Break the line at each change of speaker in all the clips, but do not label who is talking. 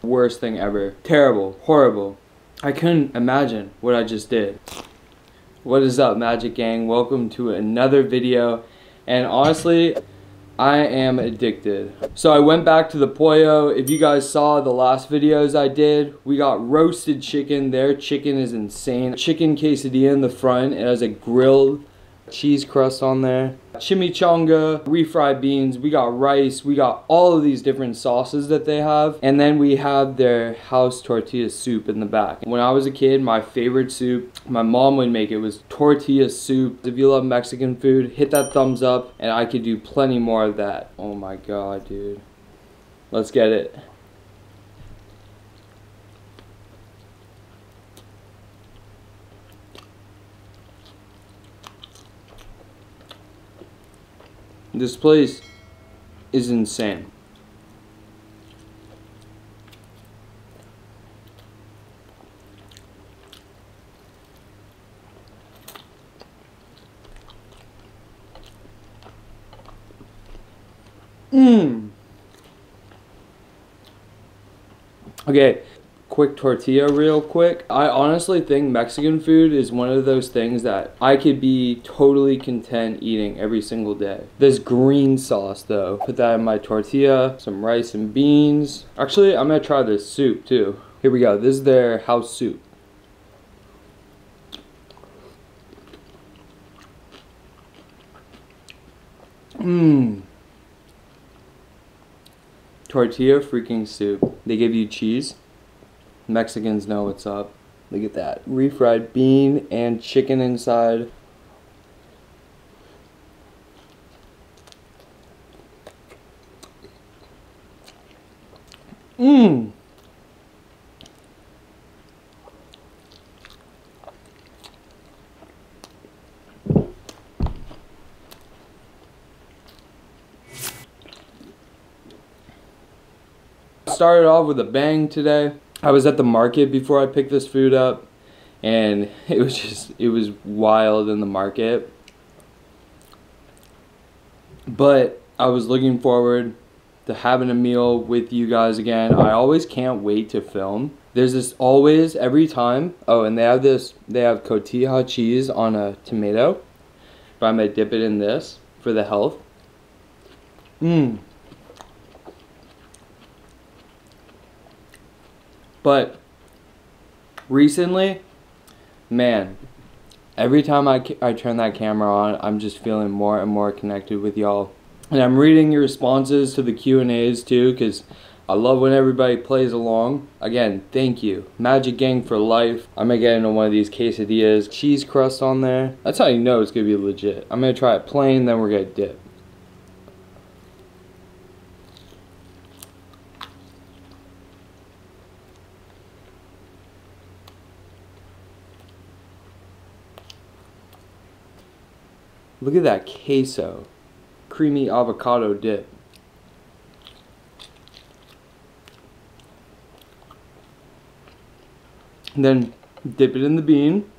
Worst thing ever. Terrible. Horrible. I couldn't imagine what I just did. What is up, Magic Gang? Welcome to another video. And honestly, I am addicted. So I went back to the Pollo. If you guys saw the last videos I did, we got roasted chicken. Their chicken is insane. Chicken quesadilla in the front. It has a grilled cheese crust on there. Chimichanga, refried beans, we got rice, we got all of these different sauces that they have. And then we have their house tortilla soup in the back. When I was a kid, my favorite soup, my mom would make it, was tortilla soup. If you love Mexican food, hit that thumbs up and I could do plenty more of that. Oh my god, dude. Let's get it. This place is insane. Okay, quick tortilla real quick. I honestly think Mexican food is one of those things that I could be totally content eating every single day. This green sauce though, put that in my tortilla, some rice and beans. Actually, I'm gonna try this soup too. Here we go, this is their house soup. Tortilla freaking soup. They give you cheese. Mexicans know what's up. Look at that. Refried bean and chicken inside. Started off with a bang today. I was at the market before I picked this food up and it was wild in the market. But I was looking forward to having a meal with you guys again. I always can't wait to film. There's this always, every time. Oh, and they have cotija cheese on a tomato. But I'm gonna dip it in this for the health. But recently, man, every time I turn that camera on, I'm just feeling more and more connected with y'all. And I'm reading your responses to the Q&As too, because I love when everybody plays along. Again, thank you. Magic Gang for life. I'm gonna get into one of these quesadillas. Cheese crust on there. That's how you know it's gonna be legit. I'm gonna try it plain, then we're gonna dip. Look at that queso. Creamy avocado dip. And then dip it in the bean.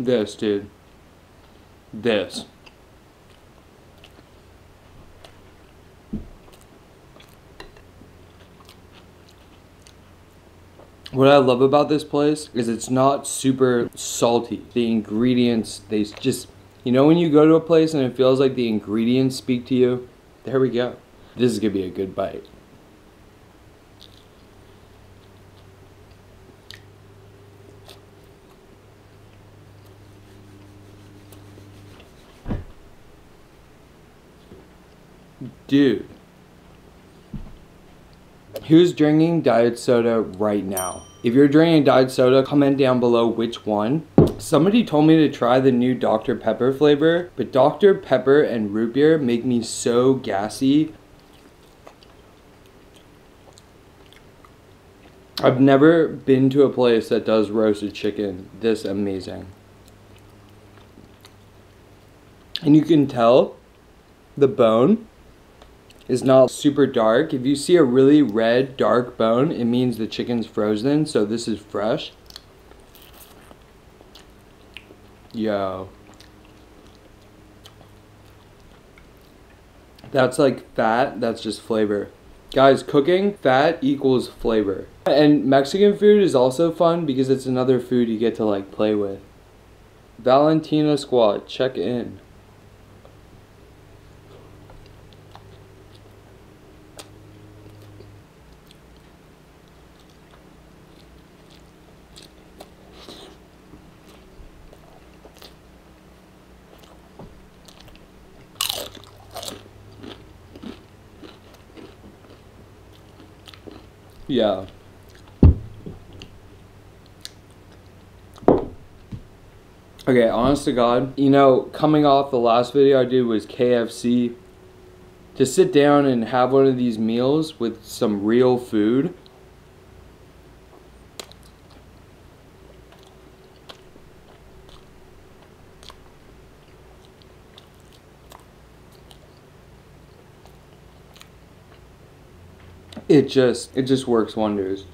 This, dude. This. What I love about this place is it's not super salty. The ingredients, they just, you know when you go to a place and it feels like the ingredients speak to you? There we go. This is gonna be a good bite. Dude. Who's drinking diet soda right now? If you're drinking diet soda, comment down below which one. Somebody told me to try the new Dr. Pepper flavor, but Dr. Pepper and root beer make me so gassy. I've never been to a place that does roasted chicken this amazing. And you can tell the bone is not super dark. If you see a really red, dark bone, it means the chicken's frozen, so this is fresh. Yo. That's like fat, that's just flavor. Guys, cooking, fat equals flavor. And Mexican food is also fun because it's another food you get to like play with. Valentina Squad, check in. Yeah. Okay, honest to God, you know, coming off the last video I did was KFC. To sit down and have one of these meals with some real food. It just works wonders.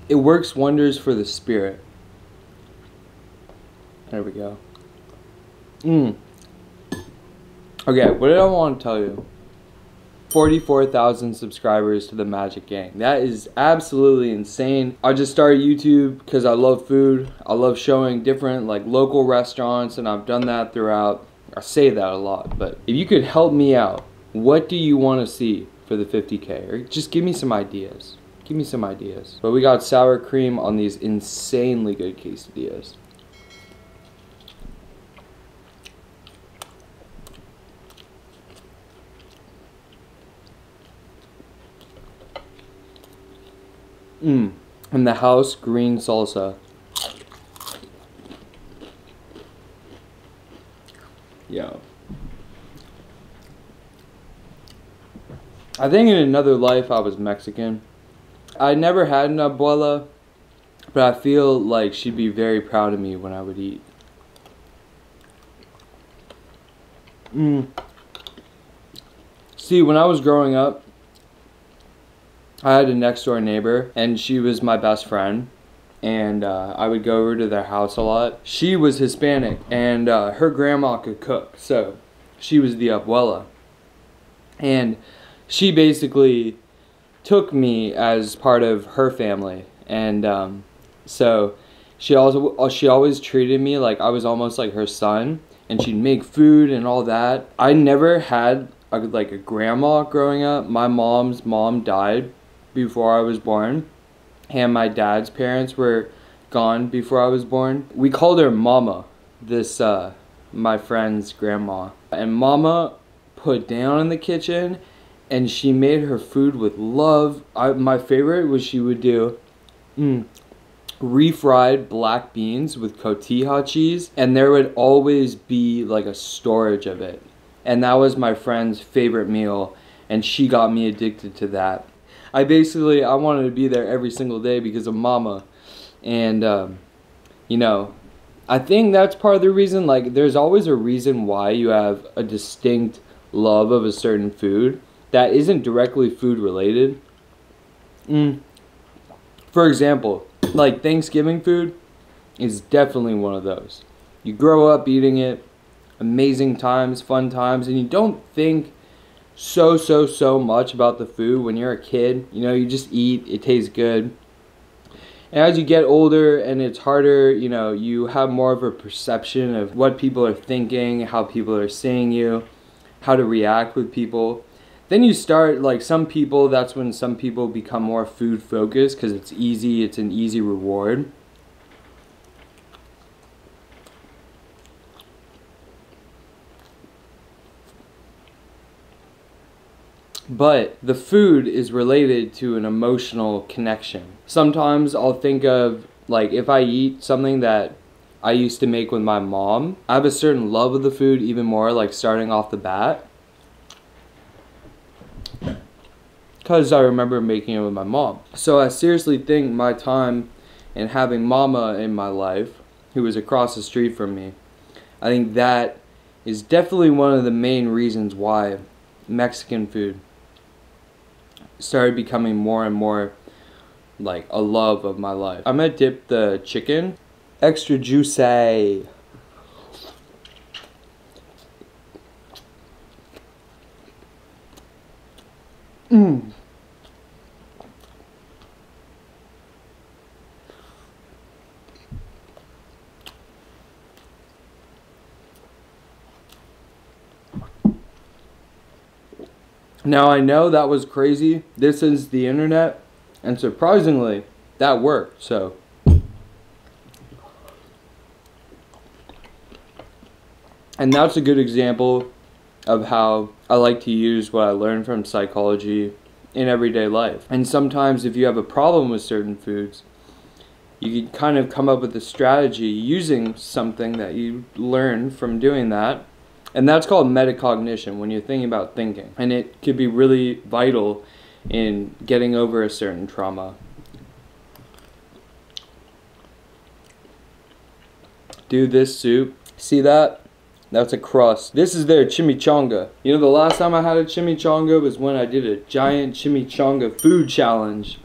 It works wonders for the spirit. There we go. Okay, what did I want to tell you? 44,000 subscribers to the Magic Gang. That is absolutely insane. I just started YouTube because I love food. I love showing different like local restaurants, and I've done that throughout. I say that a lot, but if you could help me out, what do you want to see for the 50K? Or just give me some ideas. Give me some ideas. But we got sour cream on these insanely good quesadillas. And the house green salsa. Yeah. I think in another life I was Mexican. I never had an abuela, but I feel like she'd be very proud of me when I would eat. See, when I was growing up, I had a next door neighbor, and she was my best friend, and I would go over to their house a lot. She was Hispanic, and her grandma could cook, so she was the abuela. And she basically took me as part of her family, and so she always treated me like I was almost like her son, and she'd make food and all that. I never had a grandma growing up. My mom's mom died before I was born, and my dad's parents were gone before I was born. We called her Mama, this my friend's grandma, and Mama put down in the kitchen, and she made her food with love. My favorite was she would do refried black beans with cotija cheese, and there would always be like a storage of it, and that was my friend's favorite meal, and she got me addicted to that. I wanted to be there every single day because of Mama. And, you know, I think that's part of the reason. Like, there's always a reason why you have a distinct love of a certain food that isn't directly food related. For example, like Thanksgiving food is definitely one of those. You grow up eating it, amazing times, fun times, and you don't think so much about the food when you're a kid. You know, you just eat, it tastes good. And as you get older and it's harder, you know, you have more of a perception of what people are thinking, how people are seeing you, how to react with people. Then you start, like that's when some people become more food focused because it's easy, it's an easy reward. But the food is related to an emotional connection. Sometimes I'll think of, like, if I eat something that I used to make with my mom, I have a certain love of the food even more, like starting off the bat, because I remember making it with my mom. So I seriously think my time and having Mama in my life, who was across the street from me, I think that is definitely one of the main reasons why Mexican food started becoming more and more like a love of my life. I'm gonna dip the chicken extra juicy. Now I know that was crazy. This is the internet, and surprisingly, that worked. So, and that's a good example of how I like to use what I learned from psychology in everyday life. And sometimes if you have a problem with certain foods, you can kind of come up with a strategy using something that you learn from doing that. And that's called metacognition, when you're thinking about thinking. And it could be really vital in getting over a certain trauma. Dude, this soup, see that? That's a crust. This is their chimichanga. You know, the last time I had a chimichanga was when I did a giant chimichanga food challenge.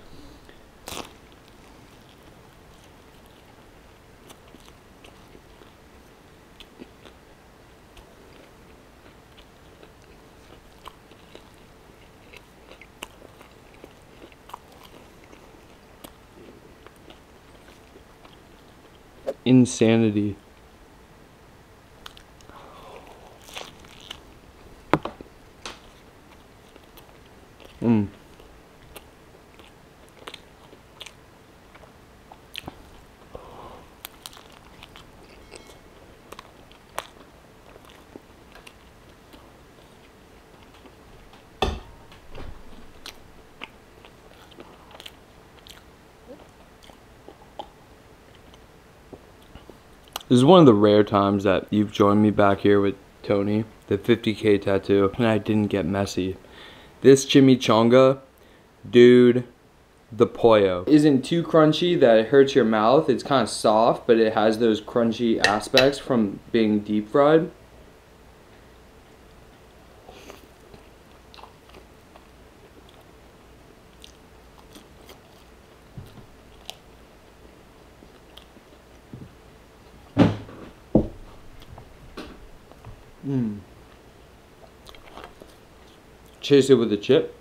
Insanity. This is one of the rare times that you've joined me back here with Tony, the 50K tattoo, and I didn't get messy. This chimichanga, dude, the pollo, isn't too crunchy that it hurts your mouth. It's kind of soft, but it has those crunchy aspects from being deep fried. Chase it with a chip.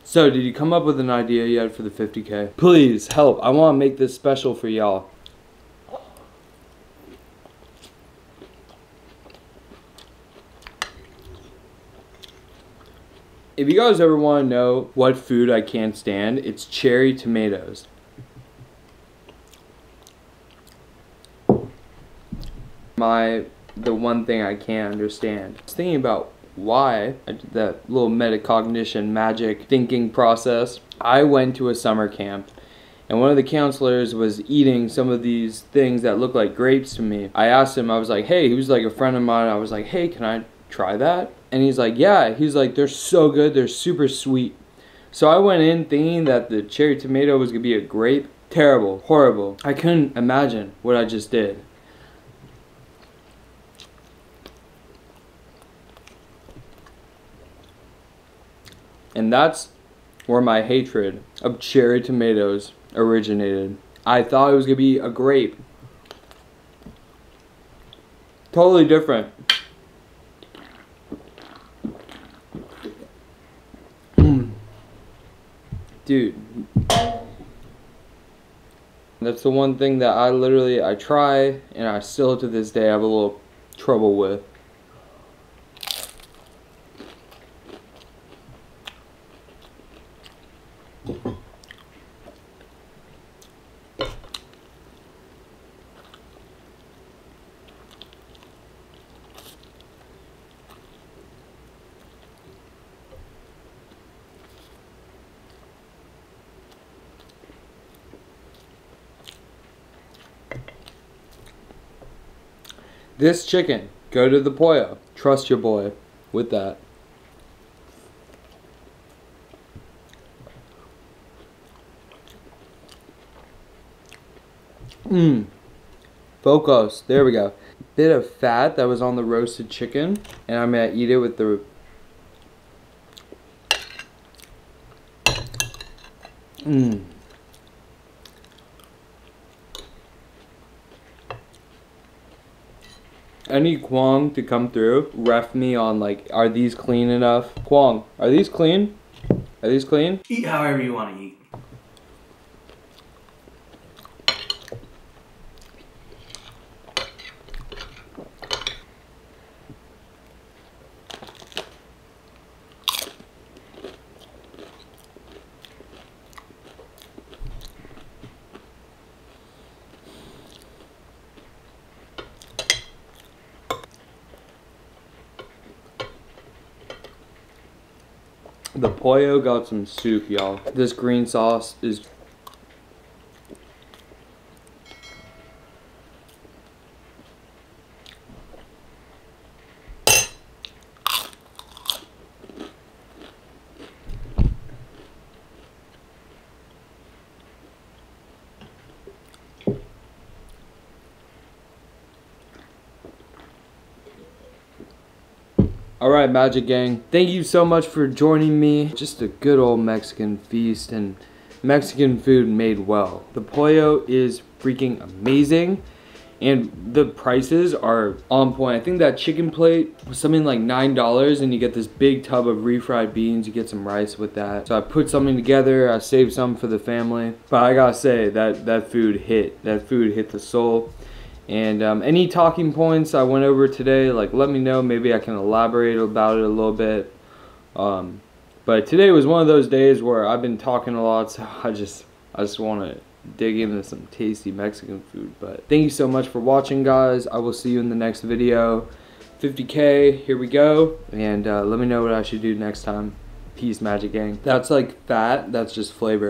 So, did you come up with an idea yet for the 50K? Please help. I want to make this special for y'all. If you guys ever want to know what food I can't stand, it's cherry tomatoes. The one thing I can't understand. I was thinking about why I did that little metacognition magic thinking process. I went to a summer camp and one of the counselors was eating some of these things that look like grapes to me. I asked him, I was like, hey, he was like a friend of mine. I was like, hey, can I try that? And he's like, yeah. He's like, they're so good, they're super sweet. So I went in thinking that the cherry tomato was gonna be a grape. Terrible, horrible. I couldn't imagine what I just did. And that's where my hatred of cherry tomatoes originated. I thought it was gonna be a grape. Totally different. Dude. That's the one thing that I try and I still to this day have a little trouble with. This chicken, go to the Pollo. Trust your boy with that. Focus. There we go. Bit of fat that was on the roasted chicken, and I'm gonna eat it with the Any Kwong to come through, ref me on like, are these clean enough? Kwong, are these clean? Are these clean?
Eat however you want to eat.
The Pollo got some soup, y'all. This green sauce is... Alright, Magic Gang, thank you so much for joining me. Just a good old Mexican feast and Mexican food made well. The Pollo is freaking amazing and the prices are on point. I think that chicken plate was something like $9 and you get this big tub of refried beans. You get some rice with that. So I put something together. I saved some for the family. But I gotta say, that food hit. That food hit the soul. And any talking points I went over today, like let me know. Maybe I can elaborate about it a little bit. But today was one of those days where I've been talking a lot, so I just want to dig into some tasty Mexican food. But thank you so much for watching, guys. I will see you in the next video. 50K, here we go. And let me know what I should do next time. Peace, Magic Gang. That's like fat, that's just flavor.